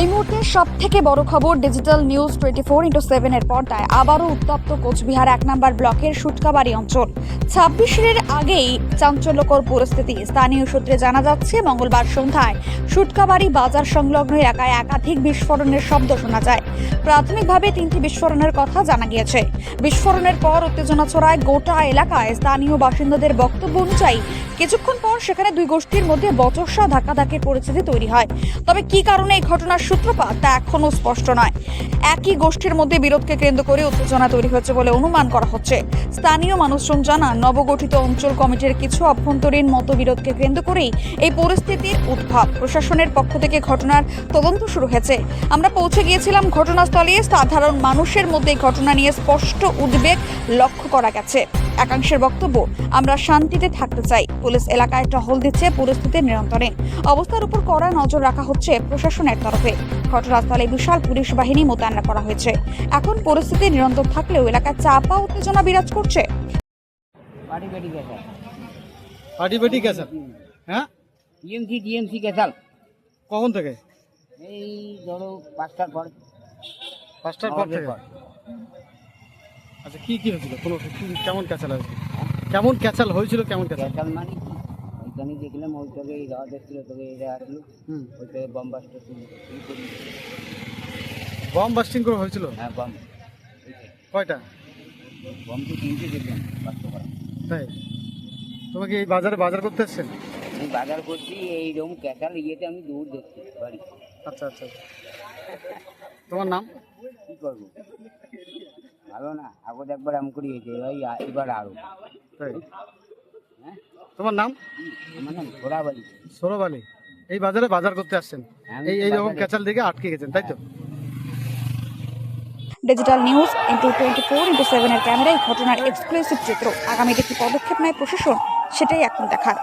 এই মুহূর্তে সব থেকে বড় খবর ডিজিটাল নিউজ 24x7 এর পর্দায় আবারও উত্তপ্ত কোচবিহার 1 নম্বর ব্লকের সুটকাবাড়ি অঞ্চল। 26-এর আগেই চাঞ্চল্যকর পরিস্থিতি। স্থানীয় সূত্রে জানা যাচ্ছে মঙ্গলবার সন্ধ্যায় সুটকাবাড়ি বাজার সংলগ্ন এলাকায় একাধিক বিস্ফোরণের শব্দ শোনা যায়। প্রাথমিকভাবে 3টি বিস্ফোরণের কথা জানা গিয়েছে। বিস্ফোরণের পর উত্তেজনা ছড়ায় গোটা এলাকায়। স্থানীয় বাসিন্দাদের বক্তব্য অনুযায়ী কিছুক্ষণ পর সেখানে দুই গোষ্ঠীর মধ্যে বচসা ধাক্কাধাক্কির পরিস্থিতি তৈরি হয়। তবে কি কারণে এই ঘটনার সূত্রপাত তা এখনো স্পষ্ট নয়। একই গোষ্ঠীর মধ্যে বিরোধকে কেন্দ্র করে উত্তেজনা তৈরি হচ্ছে বলে অনুমান করা হচ্ছে। স্থানীয় মানুষজন জানান, নবগঠিত অঞ্চল কমিটির কিছু অভ্যন্তরীণ মতবিরোধকে কেন্দ্র করেই এই পরিস্থিতির উদ্ভব। প্রশাসনের পক্ষ থেকে ঘটনার তদন্ত শুরু হয়েছে। আমরা পৌঁছে গিয়েছিলাম ঘটনাস্থলে। সাধারণ মানুষের মধ্যে এই ঘটনা নিয়ে স্পষ্ট উদ্বেগ লক্ষ্য করা গেছে। একাংশের বক্তব্য, আমরা শান্তিতে থাকতে চাই। পুলিশ এলাকায় টহল দিচ্ছে পরিস্থিতির নিয়ন্ত্রণে। অবস্থার উপর কড়া নজর রাখা হচ্ছে প্রশাসনের তরফে। ঘটনাস্থলে বিশাল পুলিশ বাহিনী মোতায়েন করা হয়েছে। এখন পরিস্থিতি নিয়ন্ত্রণ থাকলেও এলাকায় চাপা উত্তেজনা বিরাজ করছে। হ্যাঁ, ডিএমসি ক্যাসাল। কখন থেকে? এই ধরো 5টার পর। 5টার পর থেকে। আচ্ছা, কি হয়েছিল? কেমন ক্যাচাল হয়েছিল? কেমন ক্যাচাল হয়েছিল? ক্যাসাল মানে কি? ওইখানে দেখলাম ওই তোকে এই রাত এসেছিল, তোকে এরা আসলো, ওইটাকে বম বাস্টার বম বাস্টিং করে হয়েছিল? হ্যাঁ, বম। কয়টা বম তো 3টে দেখলাম বাস্ট করা। তাই? তোমাকে এই বাজার করতে এসছেন? আমি বাজার করছি, এইরকম ক্যাসাল ইয়েতে আমি দৌড় দেখছি বাড়ি। আচ্ছা, তোমার নাম? কী করবো, ভালো না। আগত একবার এমন করে হয়েছে, এবার আরো। তাই? হ্যাঁ, তোমার নাম? আমার নাম ঘোড়াবাড়ি। সৌরভ আলী। এই বাজার করতে আসছেন, এইরকম ক্যাচাল দেখে আটকে গেছেন, তাই তো? ডিজিটাল নিউজ 24x7 এর ক্যামেরায় ঘটনার এক্সক্লুসিভ চিত্র। আগামীতে কি পদক্ষেপ নেয় প্রশাসন, সেটাই এখন দেখার।